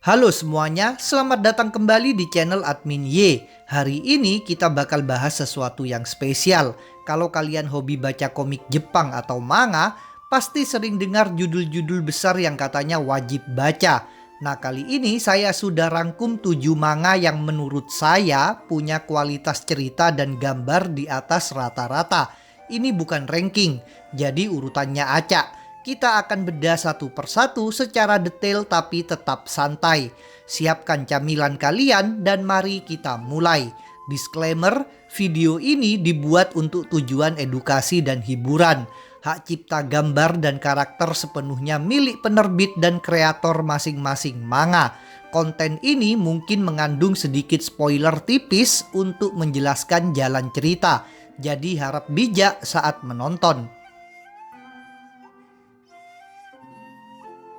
Halo semuanya, selamat datang kembali di channel Admin Y. Hari ini kita bakal bahas sesuatu yang spesial. Kalau kalian hobi baca komik Jepang atau manga, pasti sering dengar judul-judul besar yang katanya wajib baca. Nah, kali ini saya sudah rangkum 7 manga yang menurut saya punya kualitas cerita dan gambar di atas rata-rata. Ini bukan ranking, jadi urutannya acak. Kita akan bedah satu persatu secara detail tapi tetap santai. Siapkan camilan kalian dan mari kita mulai. Disclaimer, video ini dibuat untuk tujuan edukasi dan hiburan. Hak cipta gambar dan karakter sepenuhnya milik penerbit dan kreator masing-masing manga. Konten ini mungkin mengandung sedikit spoiler tipis untuk menjelaskan jalan cerita. Jadi harap bijak saat menonton.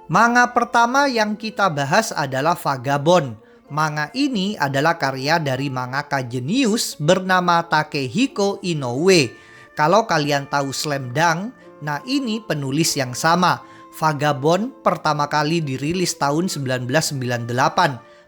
Manga pertama yang kita bahas adalah Vagabond. Manga ini adalah karya dari mangaka jenius bernama Takehiko Inoue. Kalau kalian tahu Slam Dunk, nah ini penulis yang sama. Vagabond pertama kali dirilis tahun 1998.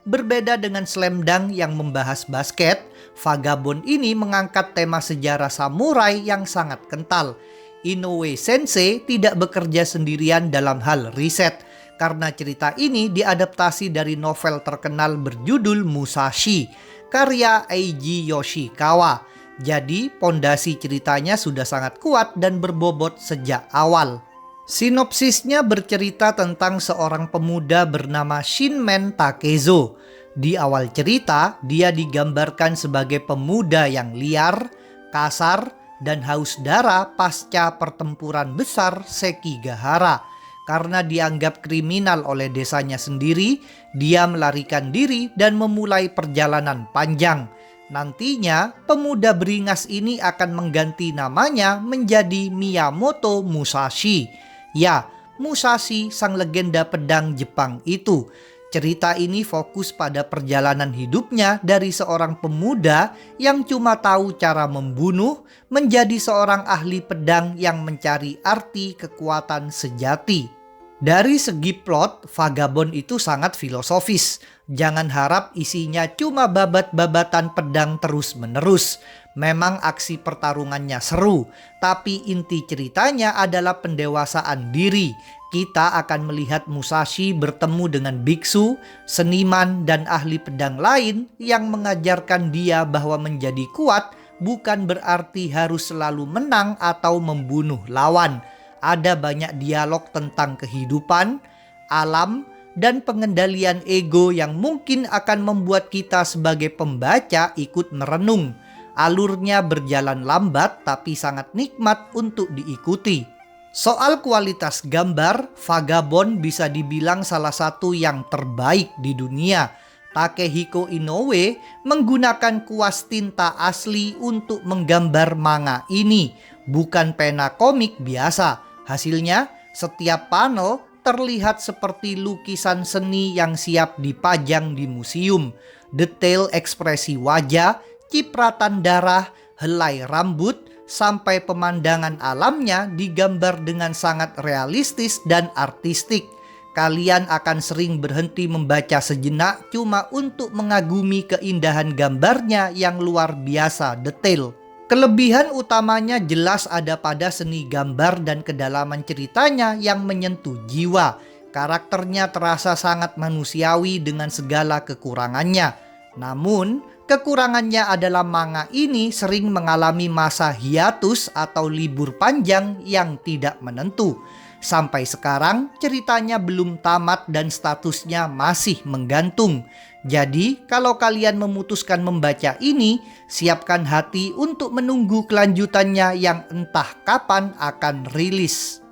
Berbeda dengan Slam Dunk yang membahas basket, Vagabond ini mengangkat tema sejarah samurai yang sangat kental. Inoue Sensei tidak bekerja sendirian dalam hal riset, karena cerita ini diadaptasi dari novel terkenal berjudul Musashi, karya Eiji Yoshikawa. Jadi pondasi ceritanya sudah sangat kuat dan berbobot sejak awal. Sinopsisnya bercerita tentang seorang pemuda bernama Shinmen Takezo. Di awal cerita, dia digambarkan sebagai pemuda yang liar, kasar, dan haus darah pasca pertempuran besar Sekigahara. Karena dianggap kriminal oleh desanya sendiri, dia melarikan diri dan memulai perjalanan panjang. Nantinya, pemuda beringas ini akan mengganti namanya menjadi Miyamoto Musashi. Ya, Musashi sang legenda pedang Jepang itu. Cerita ini fokus pada perjalanan hidupnya dari seorang pemuda yang cuma tahu cara membunuh menjadi seorang ahli pedang yang mencari arti kekuatan sejati. Dari segi plot, Vagabond itu sangat filosofis. Jangan harap isinya cuma babat-babatan pedang terus-menerus. Memang aksi pertarungannya seru, tapi inti ceritanya adalah pendewasaan diri. Kita akan melihat Musashi bertemu dengan biksu, seniman, dan ahli pedang lain yang mengajarkan dia bahwa menjadi kuat bukan berarti harus selalu menang atau membunuh lawan. Ada banyak dialog tentang kehidupan, alam, dan pengendalian ego yang mungkin akan membuat kita sebagai pembaca ikut merenung. Alurnya berjalan lambat tapi sangat nikmat untuk diikuti. Soal kualitas gambar, Vagabond bisa dibilang salah satu yang terbaik di dunia. Takehiko Inoue menggunakan kuas tinta asli untuk menggambar manga ini, bukan pena komik biasa. Hasilnya, setiap panel terlihat seperti lukisan seni yang siap dipajang di museum. Detail ekspresi wajah, cipratan darah, helai rambut, sampai pemandangan alamnya digambar dengan sangat realistis dan artistik. Kalian akan sering berhenti membaca sejenak cuma untuk mengagumi keindahan gambarnya yang luar biasa detail. Kelebihan utamanya jelas ada pada seni gambar dan kedalaman ceritanya yang menyentuh jiwa. Karakternya terasa sangat manusiawi dengan segala kekurangannya. Namun, kekurangannya adalah manga ini sering mengalami masa hiatus atau libur panjang yang tidak menentu. Sampai sekarang ceritanya belum tamat dan statusnya masih menggantung. Jadi kalau kalian memutuskan membaca ini, siapkan hati untuk menunggu kelanjutannya yang entah kapan akan rilis.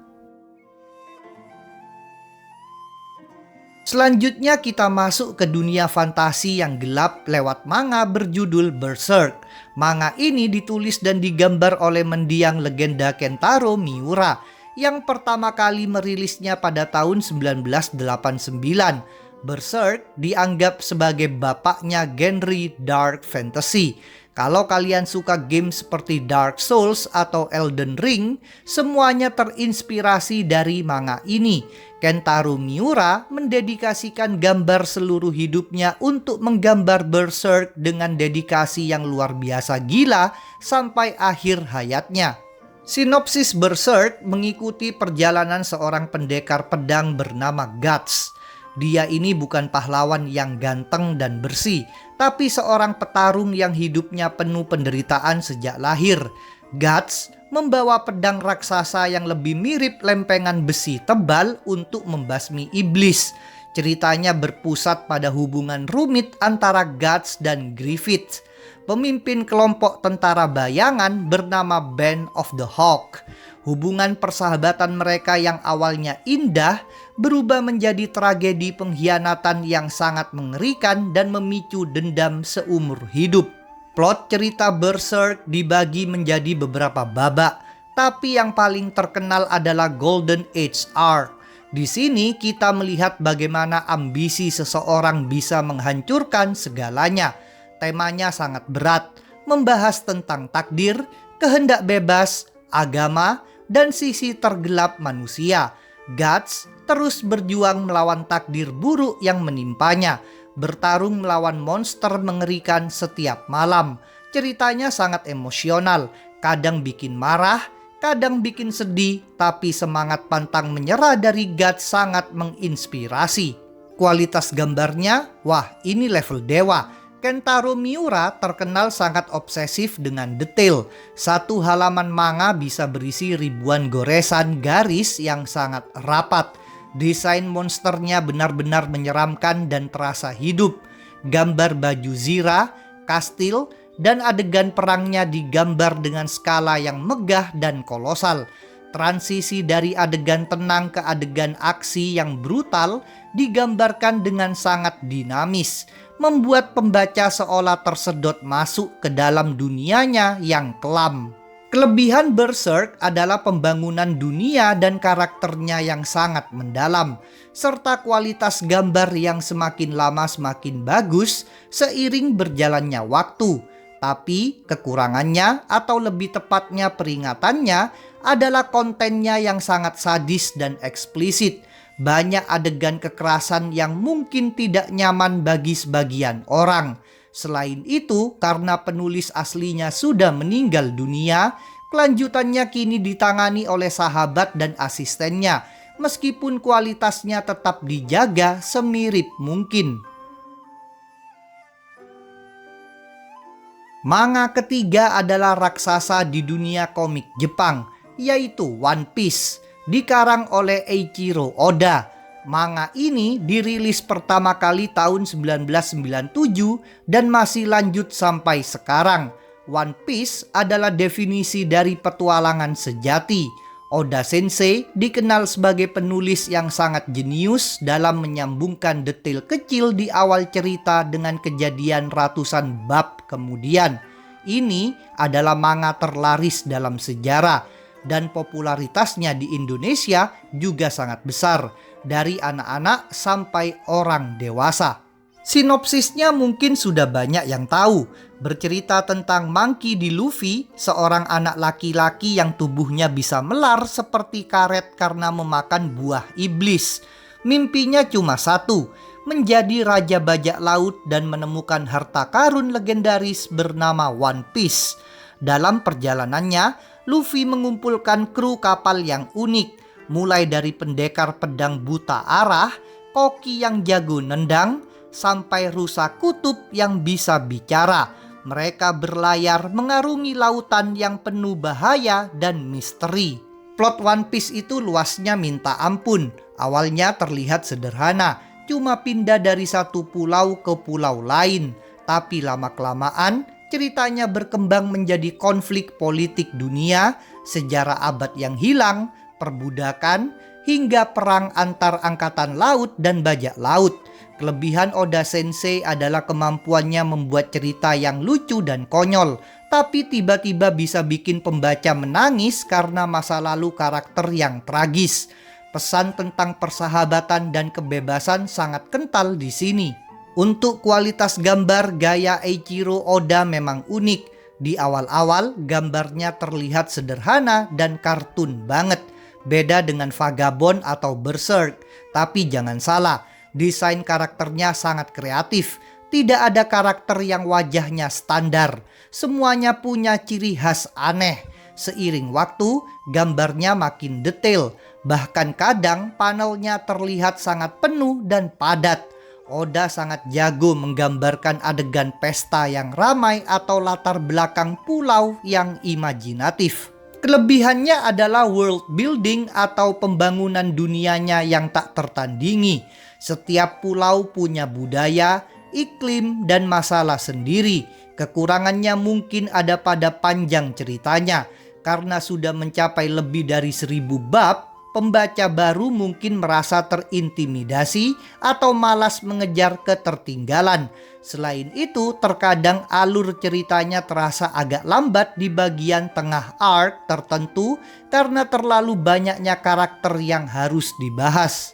Selanjutnya kita masuk ke dunia fantasi yang gelap lewat manga berjudul Berserk. Manga ini ditulis dan digambar oleh mendiang legenda Kentaro Miura yang pertama kali merilisnya pada tahun 1989. Berserk dianggap sebagai bapaknya genre dark fantasy. Kalau kalian suka game seperti Dark Souls atau Elden Ring, semuanya terinspirasi dari manga ini. Kentaro Miura mendedikasikan gambar seluruh hidupnya untuk menggambar Berserk dengan dedikasi yang luar biasa gila sampai akhir hayatnya. Sinopsis Berserk mengikuti perjalanan seorang pendekar pedang bernama Guts. Dia ini bukan pahlawan yang ganteng dan bersih, tapi seorang petarung yang hidupnya penuh penderitaan sejak lahir. Guts membawa pedang raksasa yang lebih mirip lempengan besi tebal untuk membasmi iblis. Ceritanya berpusat pada hubungan rumit antara Guts dan Griffith, pemimpin kelompok tentara bayangan bernama Band of the Hawk. Hubungan persahabatan mereka yang awalnya indah berubah menjadi tragedi pengkhianatan yang sangat mengerikan dan memicu dendam seumur hidup. Plot cerita Berserk dibagi menjadi beberapa babak, tapi yang paling terkenal adalah Golden Age Arc. Di sini kita melihat bagaimana ambisi seseorang bisa menghancurkan segalanya. Temanya sangat berat, membahas tentang takdir, kehendak bebas, agama, dan sisi tergelap manusia. Guts terus berjuang melawan takdir buruk yang menimpanya, bertarung melawan monster mengerikan setiap malam. Ceritanya sangat emosional, kadang bikin marah, kadang bikin sedih, tapi semangat pantang menyerah dari Guts sangat menginspirasi. Kualitas gambarnya, wah ini level dewa. Kentaro Miura terkenal sangat obsesif dengan detail. Satu halaman manga bisa berisi ribuan goresan garis yang sangat rapat. Desain monsternya benar-benar menyeramkan dan terasa hidup. Gambar baju Zira, kastil, dan adegan perangnya digambar dengan skala yang megah dan kolosal. Transisi dari adegan tenang ke adegan aksi yang brutal digambarkan dengan sangat dinamis, membuat pembaca seolah tersedot masuk ke dalam dunianya yang kelam. Kelebihan Berserk adalah pembangunan dunia dan karakternya yang sangat mendalam, serta kualitas gambar yang semakin lama semakin bagus seiring berjalannya waktu. Tapi kekurangannya, atau lebih tepatnya peringatannya, adalah kontennya yang sangat sadis dan eksplisit. Banyak adegan kekerasan yang mungkin tidak nyaman bagi sebagian orang. Selain itu, karena penulis aslinya sudah meninggal dunia, kelanjutannya kini ditangani oleh sahabat dan asistennya, meskipun kualitasnya tetap dijaga semirip mungkin. Manga ketiga adalah raksasa di dunia komik Jepang, yaitu One Piece, dikarang oleh Eiichiro Oda. Manga ini dirilis pertama kali tahun 1997 dan masih lanjut sampai sekarang. One Piece adalah definisi dari petualangan sejati. Oda Sensei dikenal sebagai penulis yang sangat jenius dalam menyambungkan detail kecil di awal cerita dengan kejadian ratusan bab kemudian. Ini adalah manga terlaris dalam sejarah, dan popularitasnya di Indonesia juga sangat besar, dari anak-anak sampai orang dewasa. Sinopsisnya mungkin sudah banyak yang tahu, bercerita tentang Monkey D. Luffy, seorang anak laki-laki yang tubuhnya bisa melar seperti karet karena memakan buah iblis. Mimpinya cuma satu, menjadi raja bajak laut dan menemukan harta karun legendaris bernama One Piece. Dalam perjalanannya, Luffy mengumpulkan kru kapal yang unik, mulai dari pendekar pedang buta arah, koki yang jago nendang, sampai rusa kutub yang bisa bicara. Mereka berlayar mengarungi lautan yang penuh bahaya dan misteri. Plot One Piece itu luasnya minta ampun. Awalnya terlihat sederhana, cuma pindah dari satu pulau ke pulau lain. Tapi lama-kelamaan ceritanya berkembang menjadi konflik politik dunia, sejarah abad yang hilang, perbudakan, hingga perang antar angkatan laut dan bajak laut. Kelebihan Oda Sensei adalah kemampuannya membuat cerita yang lucu dan konyol, tapi tiba-tiba bisa bikin pembaca menangis karena masa lalu karakter yang tragis. Pesan tentang persahabatan dan kebebasan sangat kental di sini. Untuk kualitas gambar, gaya Eiichiro Oda memang unik. Di awal-awal gambarnya terlihat sederhana dan kartun banget. Beda dengan Vagabond atau Berserk. Tapi jangan salah, desain karakternya sangat kreatif. Tidak ada karakter yang wajahnya standar. Semuanya punya ciri khas aneh. Seiring waktu, gambarnya makin detail. Bahkan kadang panelnya terlihat sangat penuh dan padat. Oda sangat jago menggambarkan adegan pesta yang ramai atau latar belakang pulau yang imajinatif. Kelebihannya adalah world building atau pembangunan dunianya yang tak tertandingi. Setiap pulau punya budaya, iklim, dan masalah sendiri. Kekurangannya mungkin ada pada panjang ceritanya. Karena sudah mencapai lebih dari 1000 bab, pembaca baru mungkin merasa terintimidasi atau malas mengejar ketertinggalan. Selain itu, terkadang alur ceritanya terasa agak lambat di bagian tengah arc tertentu karena terlalu banyaknya karakter yang harus dibahas.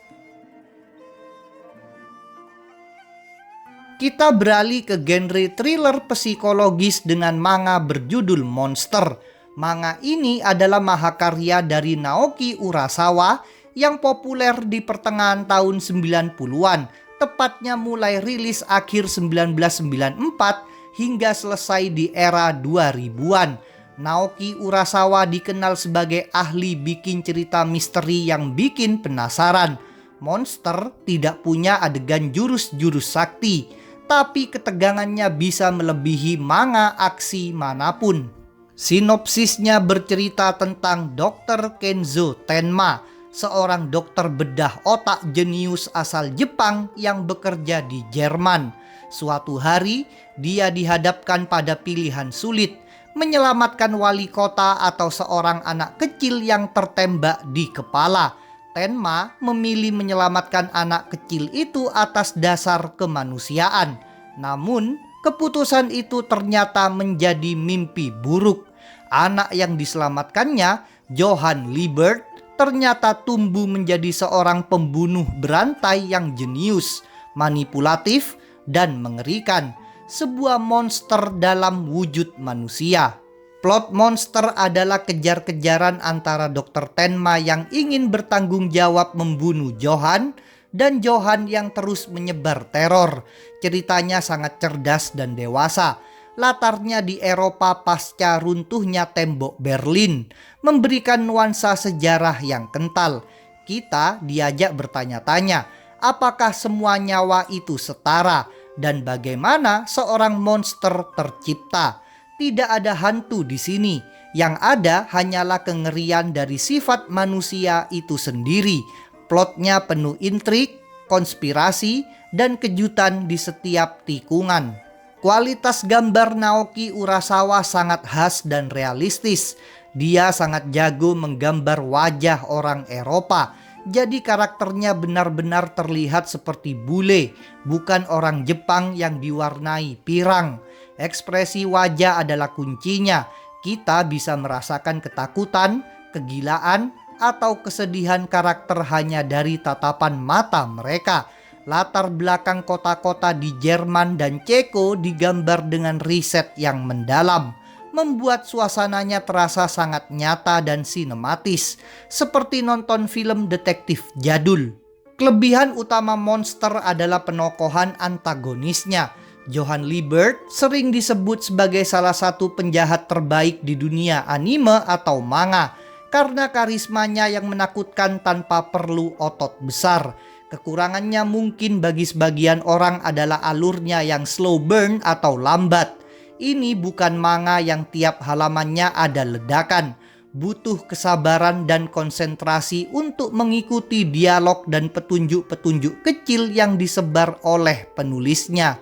Kita beralih ke genre thriller psikologis dengan manga berjudul Monster. Manga ini adalah mahakarya dari Naoki Urasawa yang populer di pertengahan tahun 90-an, tepatnya mulai rilis akhir 1994 hingga selesai di era 2000-an. Naoki Urasawa dikenal sebagai ahli bikin cerita misteri yang bikin penasaran. Monster tidak punya adegan jurus-jurus sakti, tapi ketegangannya bisa melebihi manga aksi manapun. Sinopsisnya bercerita tentang Dr. Kenzo Tenma, seorang dokter bedah otak jenius asal Jepang yang bekerja di Jerman. Suatu hari, dia dihadapkan pada pilihan sulit, menyelamatkan wali kota atau seorang anak kecil yang tertembak di kepala. Tenma memilih menyelamatkan anak kecil itu atas dasar kemanusiaan. Namun, keputusan itu ternyata menjadi mimpi buruk. Anak yang diselamatkannya, Johann Liebert, ternyata tumbuh menjadi seorang pembunuh berantai yang jenius, manipulatif, dan mengerikan. Sebuah monster dalam wujud manusia. Plot Monster adalah kejar-kejaran antara Dr. Tenma yang ingin bertanggung jawab membunuh Johann dan Johann yang terus menyebar teror. Ceritanya sangat cerdas dan dewasa. Latarnya di Eropa pasca runtuhnya tembok Berlin, memberikan nuansa sejarah yang kental. Kita diajak bertanya-tanya, apakah semua nyawa itu setara dan bagaimana seorang monster tercipta? Tidak ada hantu di sini, yang ada hanyalah kengerian dari sifat manusia itu sendiri. Plotnya penuh intrik, konspirasi, dan kejutan di setiap tikungan. Kualitas gambar Naoki Urasawa sangat khas dan realistis. Dia sangat jago menggambar wajah orang Eropa. Jadi karakternya benar-benar terlihat seperti bule, bukan orang Jepang yang diwarnai pirang. Ekspresi wajah adalah kuncinya. Kita bisa merasakan ketakutan, kegilaan, atau kesedihan karakter hanya dari tatapan mata mereka. Latar belakang kota-kota di Jerman dan Ceko digambar dengan riset yang mendalam, membuat suasananya terasa sangat nyata dan sinematis, seperti nonton film detektif jadul. Kelebihan utama Monster adalah penokohan antagonisnya. Johann Liebert sering disebut sebagai salah satu penjahat terbaik di dunia anime atau manga, karena karismanya yang menakutkan tanpa perlu otot besar. Kekurangannya mungkin bagi sebagian orang adalah alurnya yang slow burn atau lambat. Ini bukan manga yang tiap halamannya ada ledakan. Butuh kesabaran dan konsentrasi untuk mengikuti dialog dan petunjuk-petunjuk kecil yang disebar oleh penulisnya.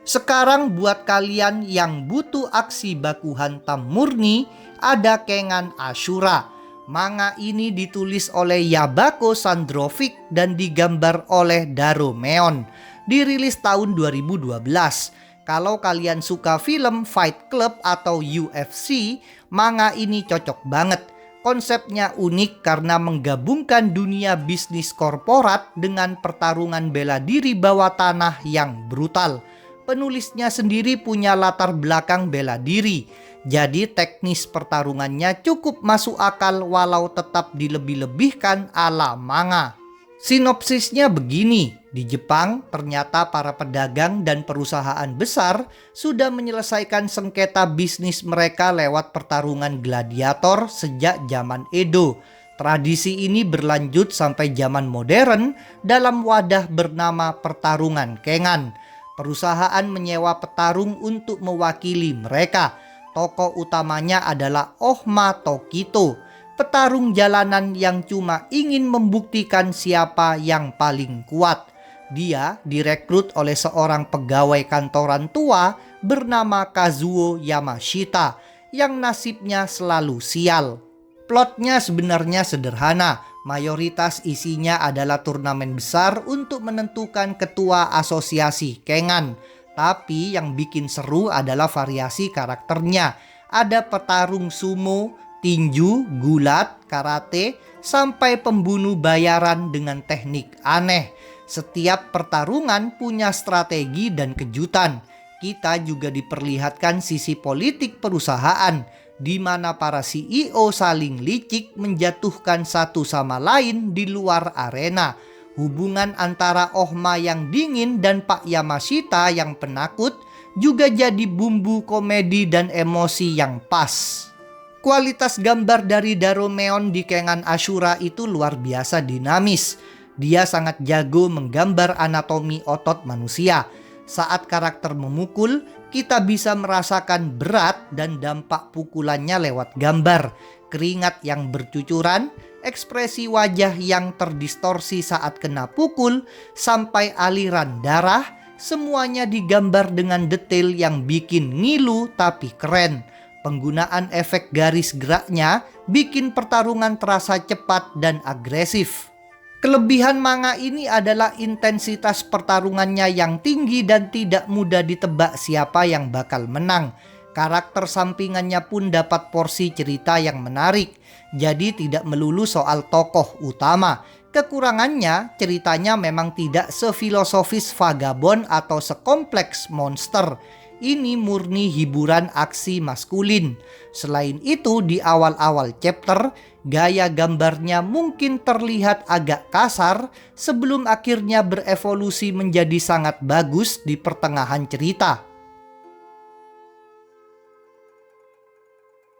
Sekarang buat kalian yang butuh aksi baku hantam murni, ada Kengan Ashura. Manga ini ditulis oleh Yabako Sandrovic dan digambar oleh Daro Meon. Dirilis tahun 2012. Kalau kalian suka film Fight Club atau UFC, manga ini cocok banget. Konsepnya unik karena menggabungkan dunia bisnis korporat dengan pertarungan bela diri bawah tanah yang brutal. Penulisnya sendiri punya latar belakang bela diri, jadi teknis pertarungannya cukup masuk akal walau tetap dilebih-lebihkan ala manga. Sinopsisnya begini, di Jepang ternyata para pedagang dan perusahaan besar sudah menyelesaikan sengketa bisnis mereka lewat pertarungan gladiator sejak zaman Edo. Tradisi ini berlanjut sampai zaman modern dalam wadah bernama pertarungan kengan. Perusahaan menyewa petarung untuk mewakili mereka. Tokoh utamanya adalah Ohma Tokito, petarung jalanan yang cuma ingin membuktikan siapa yang paling kuat. Dia direkrut oleh seorang pegawai kantoran tua bernama Kazuo Yamashita yang nasibnya selalu sial. Plotnya sebenarnya sederhana. Mayoritas isinya adalah turnamen besar untuk menentukan ketua asosiasi kengan. Tapi yang bikin seru adalah variasi karakternya. Ada petarung sumo, tinju, gulat, karate, sampai pembunuh bayaran dengan teknik aneh. Setiap pertarungan punya strategi dan kejutan. Kita juga diperlihatkan sisi politik perusahaan, di mana para CEO saling licik menjatuhkan satu sama lain di luar arena. Hubungan antara Ohma yang dingin dan Pak Yamashita yang penakut juga jadi bumbu komedi dan emosi yang pas. Kualitas gambar dari Darumeon di Kengan Ashura itu luar biasa dinamis. Dia sangat jago menggambar anatomi otot manusia. Saat karakter memukul, kita bisa merasakan berat dan dampak pukulannya lewat gambar. Keringat yang bercucuran, ekspresi wajah yang terdistorsi saat kena pukul, sampai aliran darah, semuanya digambar dengan detail yang bikin ngilu tapi keren. Penggunaan efek garis geraknya bikin pertarungan terasa cepat dan agresif. Kelebihan manga ini adalah intensitas pertarungannya yang tinggi dan tidak mudah ditebak siapa yang bakal menang. Karakter sampingannya pun dapat porsi cerita yang menarik, jadi tidak melulu soal tokoh utama. Kekurangannya, ceritanya memang tidak sefilosofis Vagabond atau sekompleks Monster. Ini murni hiburan aksi maskulin. Selain itu, di awal-awal chapter, gaya gambarnya mungkin terlihat agak kasar sebelum akhirnya berevolusi menjadi sangat bagus di pertengahan cerita.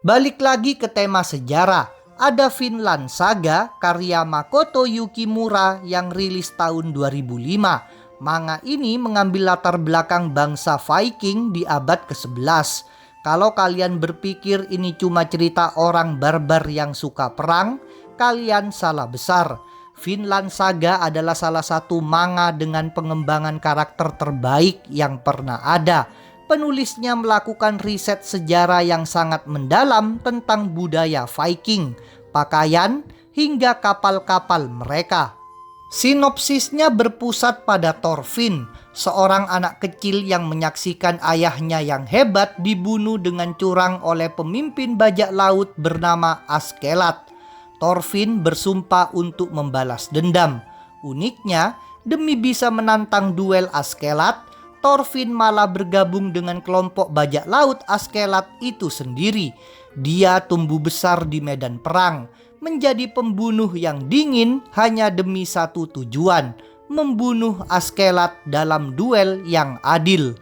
Balik lagi ke tema sejarah, ada Vinland Saga karya Makoto Yukimura yang rilis tahun 2005. Manga ini mengambil latar belakang bangsa Viking di abad ke-11. Kalau kalian berpikir ini cuma cerita orang barbar yang suka perang, kalian salah besar. Vinland Saga adalah salah satu manga dengan pengembangan karakter terbaik yang pernah ada. Penulisnya melakukan riset sejarah yang sangat mendalam tentang budaya Viking, pakaian, hingga kapal-kapal mereka. Sinopsisnya berpusat pada Thorfinn, seorang anak kecil yang menyaksikan ayahnya yang hebat dibunuh dengan curang oleh pemimpin bajak laut bernama Askelat. Thorfinn bersumpah untuk membalas dendam. Uniknya, demi bisa menantang duel Askelat, Thorfinn malah bergabung dengan kelompok bajak laut Askelat itu sendiri. Dia tumbuh besar di medan perang, menjadi pembunuh yang dingin hanya demi satu tujuan, membunuh Askelat dalam duel yang adil.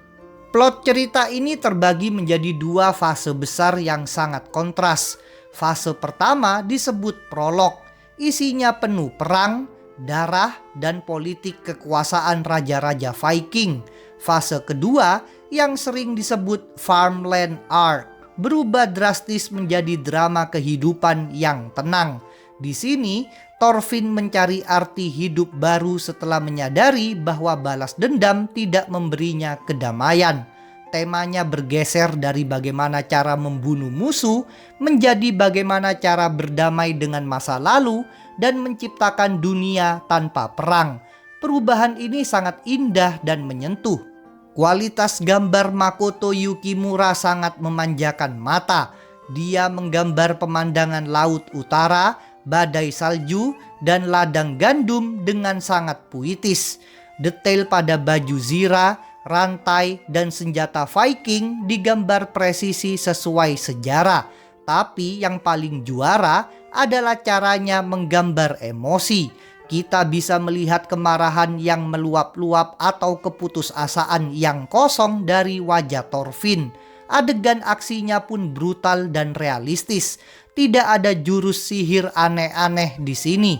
Plot cerita ini terbagi menjadi dua fase besar yang sangat kontras. Fase pertama disebut prolog, isinya penuh perang, darah, dan politik kekuasaan raja-raja Viking. Fase kedua yang sering disebut Farmland Arc berubah drastis menjadi drama kehidupan yang tenang. Di sini, Thorfinn mencari arti hidup baru setelah menyadari bahwa balas dendam tidak memberinya kedamaian. Temanya bergeser dari bagaimana cara membunuh musuh menjadi bagaimana cara berdamai dengan masa lalu dan menciptakan dunia tanpa perang. Perubahan ini sangat indah dan menyentuh. Kualitas gambar Makoto Yukimura sangat memanjakan mata. Dia menggambar pemandangan laut utara, badai salju, dan ladang gandum dengan sangat puitis. Detail pada baju zira, Rantai dan senjata Viking digambar presisi sesuai sejarah, tapi yang paling juara adalah caranya menggambar emosi. Kita bisa melihat kemarahan yang meluap-luap atau keputusasaan yang kosong dari wajah Thorfinn. Adegan aksinya pun brutal dan realistis. Tidak ada jurus sihir aneh-aneh di sini.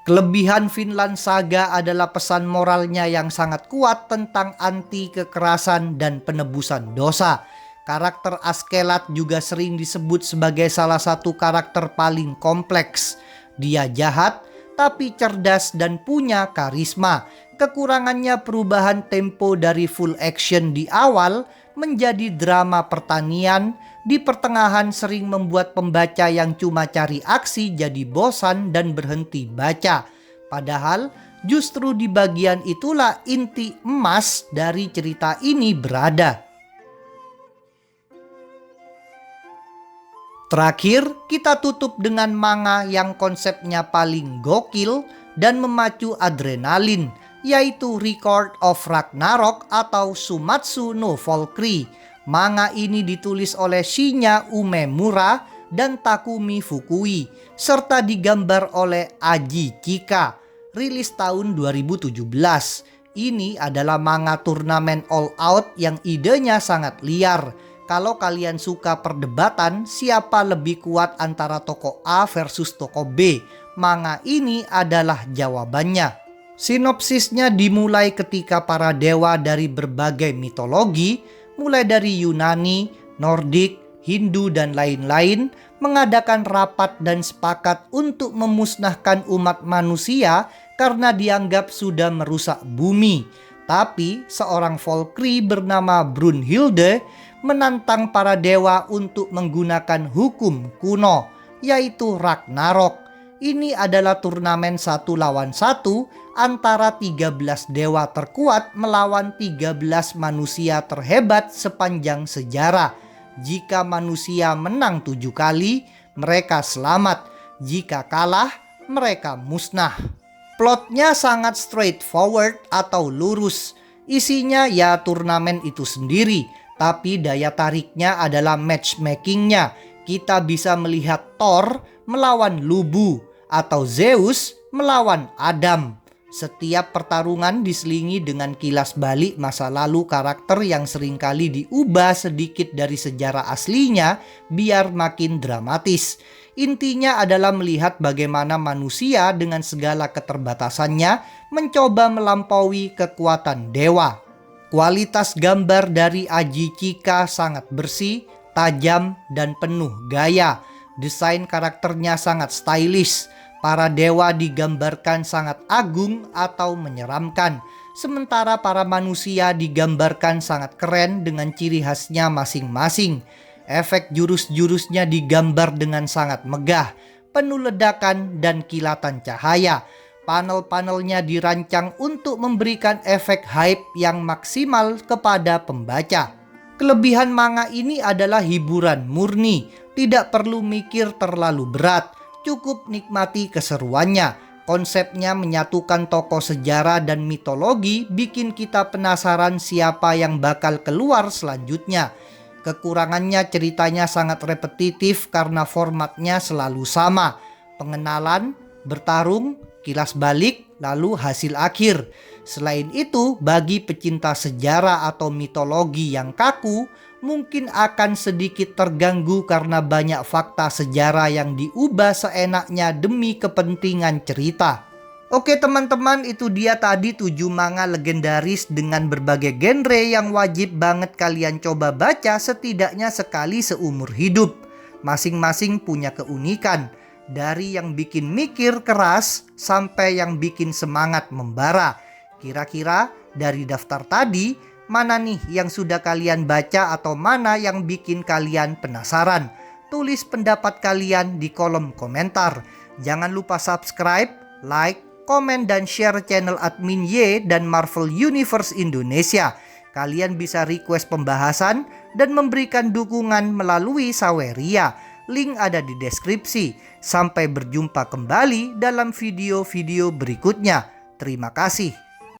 Kelebihan Vinland Saga adalah pesan moralnya yang sangat kuat tentang anti kekerasan dan penebusan dosa. Karakter Askelat juga sering disebut sebagai salah satu karakter paling kompleks. Dia jahat, tapi cerdas dan punya karisma. Kekurangannya perubahan tempo dari full action di awal menjadi drama pertanian. Di pertengahan sering membuat pembaca yang cuma cari aksi jadi bosan dan berhenti baca. Padahal justru di bagian itulah inti emas dari cerita ini berada. Terakhir, kita tutup dengan manga yang konsepnya paling gokil dan memacu adrenalin, yaitu Record of Ragnarok atau Sumatsu no Valkyrie. Manga ini ditulis oleh Shinya Umemura dan Takumi Fukui, serta digambar oleh Aji Chika. Rilis tahun 2017. Ini adalah manga turnamen all out yang idenya sangat liar. Kalau kalian suka perdebatan siapa lebih kuat antara tokoh A versus tokoh B, manga ini adalah jawabannya. Sinopsisnya dimulai ketika para dewa dari berbagai mitologi, mulai dari Yunani, Nordik, Hindu, dan lain-lain, mengadakan rapat dan sepakat untuk memusnahkan umat manusia karena dianggap sudah merusak bumi. Tapi seorang Valkyrie bernama Brunhilde menantang para dewa untuk menggunakan hukum kuno, yaitu Ragnarok. Ini adalah turnamen 1 lawan 1 antara 13 dewa terkuat melawan 13 manusia terhebat sepanjang sejarah. Jika manusia menang 7 kali, mereka selamat. Jika kalah, mereka musnah. Plotnya sangat straightforward atau lurus. Isinya ya turnamen itu sendiri, tapi daya tariknya adalah matchmakingnya. Kita bisa melihat Thor melawan Lubu atau Zeus melawan Adam. Setiap pertarungan diselingi dengan kilas balik masa lalu karakter yang seringkali diubah sedikit dari sejarah aslinya biar makin dramatis. Intinya adalah melihat bagaimana manusia dengan segala keterbatasannya mencoba melampaui kekuatan dewa. Kualitas gambar dari Aji Chika sangat bersih, tajam, dan penuh gaya. Desain karakternya sangat stylish. Para dewa digambarkan sangat agung atau menyeramkan, sementara para manusia digambarkan sangat keren dengan ciri khasnya masing-masing. Efek jurus-jurusnya digambar dengan sangat megah, penuh ledakan dan kilatan cahaya. Panel-panelnya dirancang untuk memberikan efek hype yang maksimal kepada pembaca. Kelebihan manga ini adalah hiburan murni, tidak perlu mikir terlalu berat. Cukup nikmati keseruannya. Konsepnya menyatukan tokoh sejarah dan mitologi, bikin kita penasaran siapa yang bakal keluar selanjutnya. Kekurangannya ceritanya sangat repetitif karena formatnya selalu sama. Pengenalan, bertarung, kilas balik, lalu hasil akhir. Selain itu, bagi pecinta sejarah atau mitologi yang kaku, mungkin akan sedikit terganggu karena banyak fakta sejarah yang diubah seenaknya demi kepentingan cerita. Oke teman-teman, itu dia tadi 7 manga legendaris dengan berbagai genre yang wajib banget kalian coba baca setidaknya sekali seumur hidup. Masing-masing punya keunikan, dari yang bikin mikir keras sampai yang bikin semangat membara. Kira-kira dari daftar tadi, mana nih yang sudah kalian baca atau mana yang bikin kalian penasaran? Tulis pendapat kalian di kolom komentar. Jangan lupa subscribe, like, komen, dan share channel Admin Y dan Marvel Universe Indonesia. Kalian bisa request pembahasan dan memberikan dukungan melalui Saweria. Link ada di deskripsi. Sampai berjumpa kembali dalam video-video berikutnya. Terima kasih.